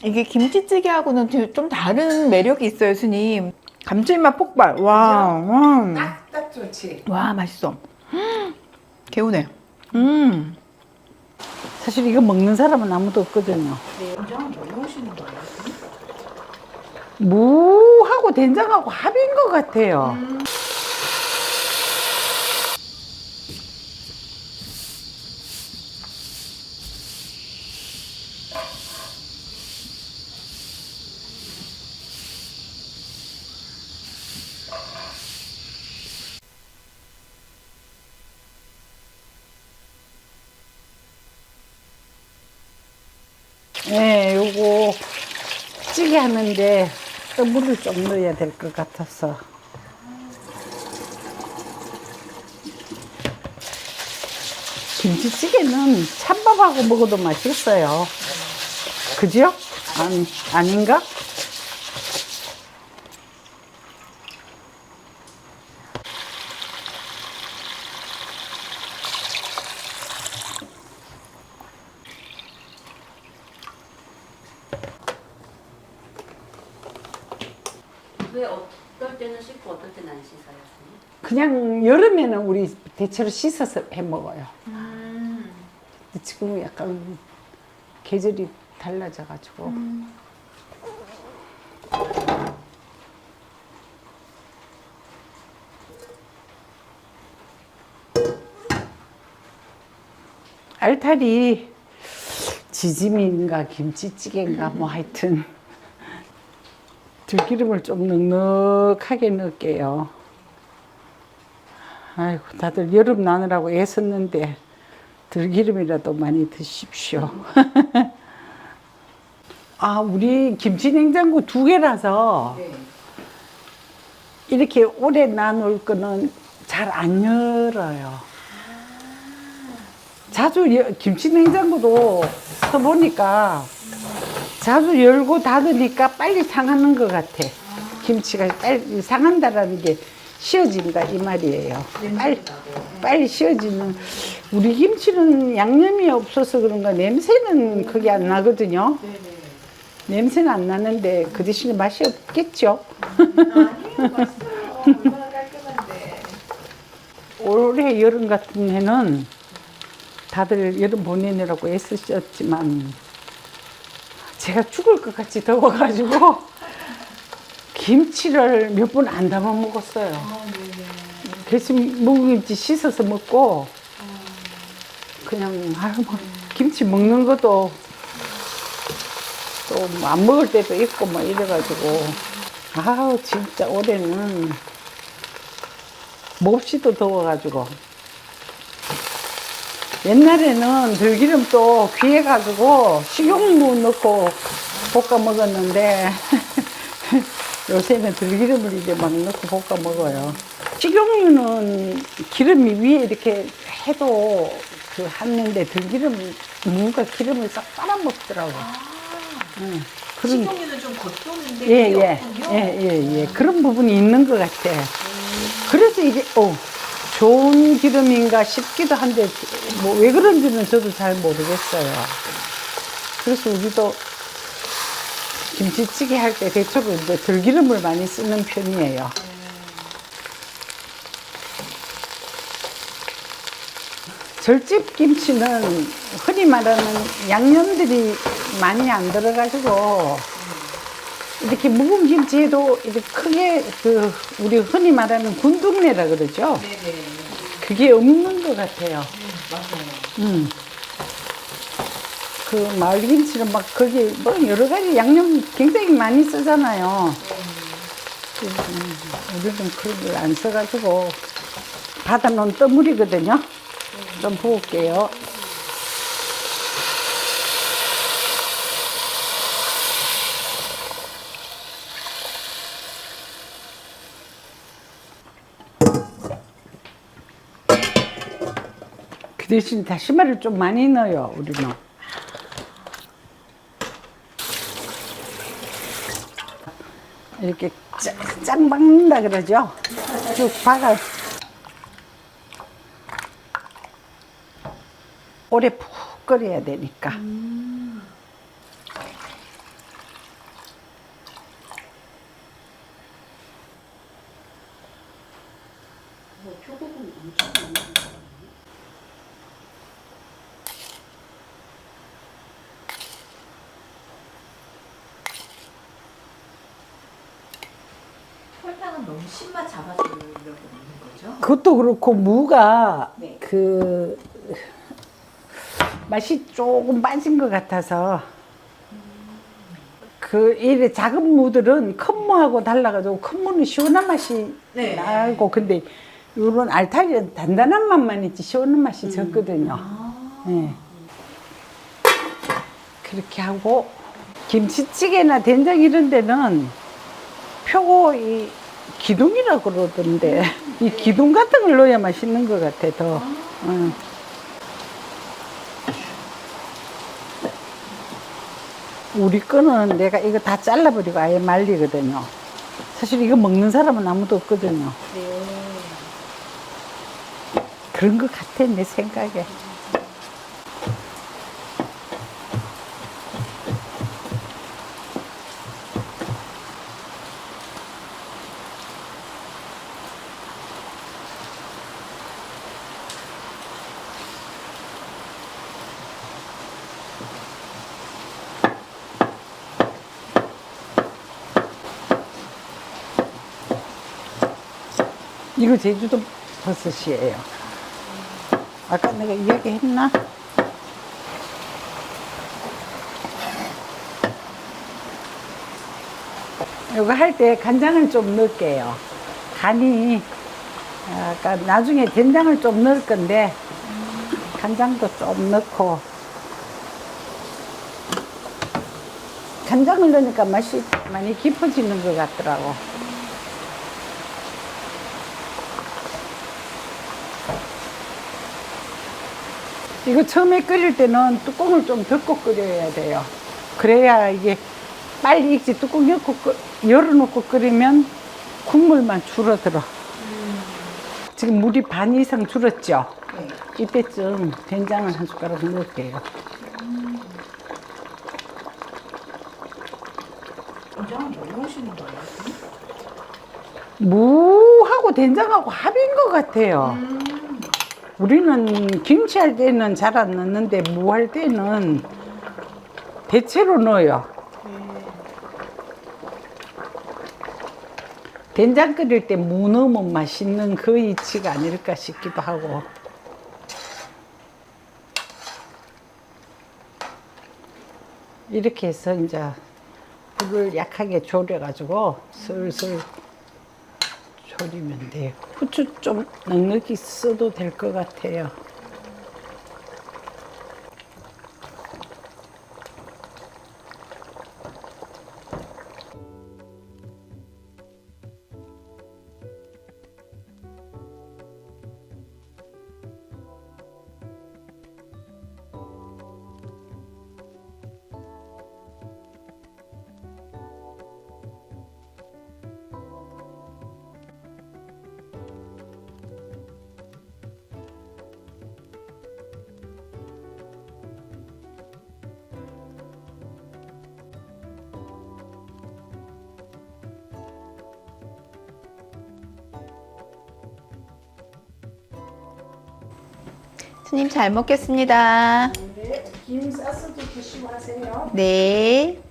이게 김치찌개하고는 좀 다른 매력이 있어요, 스님. 감칠맛 폭발. 와, 와. 딱 좋지. 와, 맛있어. 개운해. 사실 이거 먹는 사람은 아무도 없거든요. 된장은 뭐 넣으시는 거예요? 무하고 된장하고 합인 것 같아요. 네, 요거 찌개 하는데 또 물을 좀 넣어야 될 것 같아서. 김치찌개는 찬밥하고 먹어도 맛있어요. 그죠? 아닌가? 왜 어떨 때는 씻고 어떨 때는 안 씻어요? 선생님? 그냥 여름에는 우리 대체로 씻어서 해 먹어요. 근데 지금은 약간 계절이 달라져가지고. 알타리 지짐인가 김치찌개인가 뭐 하여튼 들기름을 좀 넉넉하게 넣을게요. 아이고 다들 여름 나느라고 애썼는데 들기름이라도 많이 드십시오. 아, 우리 김치 냉장고 2개라서 이렇게 오래 놔놓을 거는 잘 안 열어요. 자주 김치 냉장고도 써보니까 자주 열고 닫으니까 빨리 상하는 것 같아. 김치가 빨리 상한다라는 게 쉬어진다 이 말이에요. 빨리 쉬어지는. 우리 김치는 양념이 없어서 그런가 냄새는 그게 안 나거든요. 냄새는 안 나는데 그 대신에 맛이 없겠죠. 아니에요, 맛있어요. 얼마나 깔끔한데. 올해 여름 같은 해는 다들 여름 보내느라고 애쓰셨지만 제가 죽을 것 같이 더워가지고 김치를 몇 번 안 담아 먹었어요. 그래서 묵은지 씻어서 먹고 그냥 아유 뭐 김치 먹는 것도 또 안 먹을 때도 있고 뭐 이래가지고 아우 진짜 올해는 몹시도 더워가지고 옛날에는 들기름도 귀해가지고 식용유 넣고 볶아 먹었는데 요새는 들기름을 이제 막 넣고 볶아 먹어요. 식용유는 기름이 위에 이렇게 해도 그 하는데 들기름 무가 기름을 싹 빨아먹더라고. 식용유는 좀 겉도는데 예. 그런 부분이 있는 것 같아. 그래서 이게 좋은 기름인가 싶기도 한데 뭐 왜 그런지는 저도 잘 모르겠어요. 그래서 우리도 김치찌개 할 때 대체로 이제 들기름을 많이 쓰는 편이에요. 절집 김치는 흔히 말하는 양념들이 많이 안 들어가지고 이렇게 묵은 김치에도 이렇게 크게 그 우리 흔히 말하는 군동내라 그러죠. 그게 없는 것 같아요. 맞아요. 그 마을김치는 막 거기 뭐 여러 가지 양념 굉장히 많이 쓰잖아요. 우리는 그런 걸 안 써가지고 받아놓은 떠물이거든요. 좀 부을게요. 그 대신 다시마를 좀 많이 넣어요, 우리는. 이렇게 짱 박는다 그러죠? 쭉 박아. 오래 푹 끓여야 되니까. 설탕은 너무 신맛 잡아주려고 하는 거죠? 그것도 그렇고 무가 네. 그 맛이 조금 빠진 것 같아서 그 이래 작은 무들은 큰 무하고 달라가지고 큰 무는 시원한 맛이 네. 나고 근데 요런 알타리는 단단한 맛만 있지 시원한 맛이 적거든요. 네. 그렇게 하고 김치찌개나 된장 이런 데는 표고 이 기둥이라고 그러던데 이 기둥 같은 걸 넣어야 맛있는 것 같아 더. 응. 우리 거는 내가 이거 다 잘라버리고 아예 말리거든요. 사실 이거 먹는 사람은 아무도 없거든요. 그런 것 같아 내 생각에. 이거 제주도 버섯이에요. 아까 내가 이야기했나? 이거 할 때 간장을 좀 넣을게요. 간이 아까 나중에 된장을 좀 넣을 건데 간장도 좀 넣고 간장을 넣으니까 맛이 많이 깊어지는 것 같더라고. 이거 처음에 끓일 때는 뚜껑을 좀 덮고 끓여야 돼요. 그래야 이게 빨리 익지. 뚜껑 열어놓고 끓이면 국물만 줄어들어. 지금 물이 반 이상 줄었죠? 네. 이때쯤 된장을 한 숟가락 넣을게요. 된장은 왜 넣으시는 거예요? 무하고 된장하고 합인 것 같아요. 우리는 김치할 때는 잘 안 넣는데 무할 때는 대체로 넣어요. 된장 끓일 때 무 넣으면 맛있는 그 이치가 아닐까 싶기도 하고. 이렇게 해서 이제 불을 약하게 졸여가지고 슬슬 졸이면 돼요. 후추 좀 넉넉히 써도 될 것 같아요. 스님 잘 먹겠습니다. 네, 김 싸서도 드시고 하세요. 네.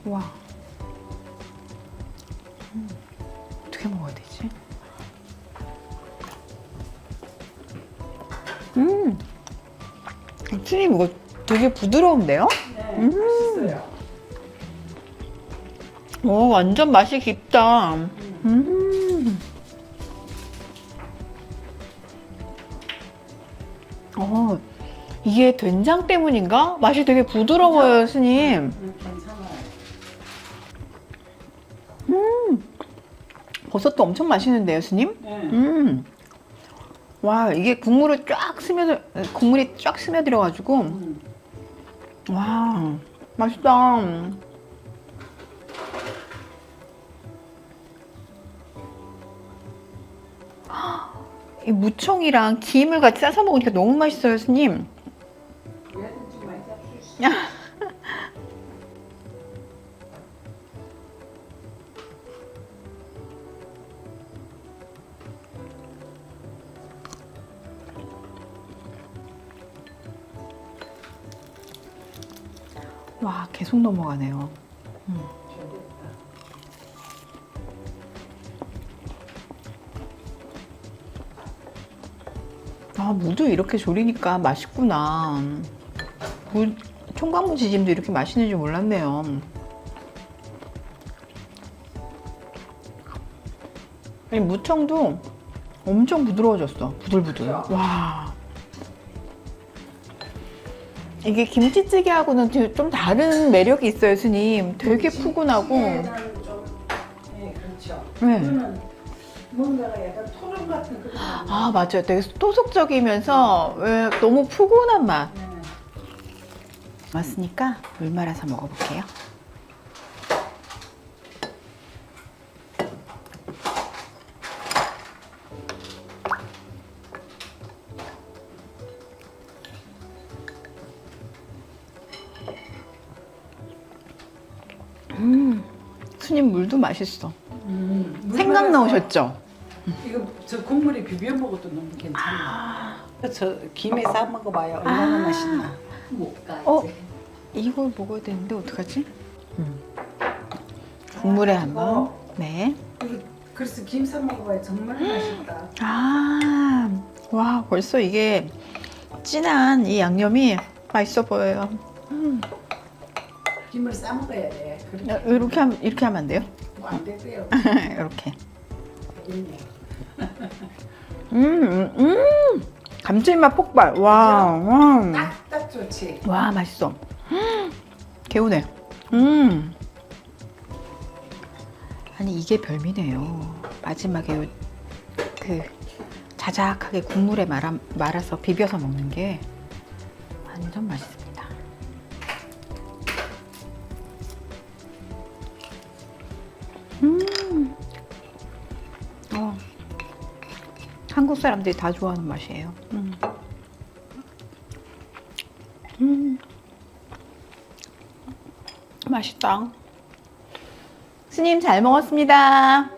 와. 어떻게 먹어야 되지? 스님 이거 되게 부드러운데요? 네, 맛있어요. 오, 완전 맛이 깊다. 이게 된장 때문인가? 맛이 되게 부드러워요, 스님. 괜찮아요. 버섯도 엄청 맛있는데요, 스님? 네. 와, 이게 국물이 쫙 스며들어가지고. 와, 맛있다. 이 무청이랑 김을 같이 싸서 먹으니까 너무 맛있어요, 스님. 와, 계속 넘어가네요. 아, 무도 이렇게 졸이니까 맛있구나. 총각무 지짐도 이렇게 맛있는 줄 몰랐네요. 아니, 무청도 엄청 부드러워졌어. 부들부들. 와. 이게 김치찌개하고는 좀 다른 매력이 있어요, 스님. 되게 푸근하고. 네, 그렇죠. 네. 이거는 뭔가가 약간 토종 같은 그런 아, 맞아요. 되게 토속적이면서 왜 너무 푸근한 맛. 왔으니까 물 말아서 먹어볼게요. 스님 물도 맛있어. 생각 나오셨죠? 이거 저 국물에 비벼 먹어도 너무 괜찮아. 저 김에 싸 먹어봐요. 얼마나 맛있나. 못 가, 어? 이제. 이걸 먹어야 되는데 어떡하지? 국물에 한번. 네. 이거 그래서 김 싸 먹어봐요. 정말 맛있다. 아, 와, 벌써 이게 진한 이 양념이 맛있어 보여요. 김을 싸 먹어야 돼. 그렇게 이렇게 하면 안 돼요? 안 되고요. 이렇게. 있네. 감칠맛 폭발. 와. 딱 좋지. 와, 맛있어. 개운해. 아니, 이게 별미네요. 마지막에 그 자작하게 국물에 말아서 비벼서 먹는 게 완전 맛있습니다. 한국 사람들이 다 좋아하는 맛이에요. 맛있다. 스님 잘 먹었습니다.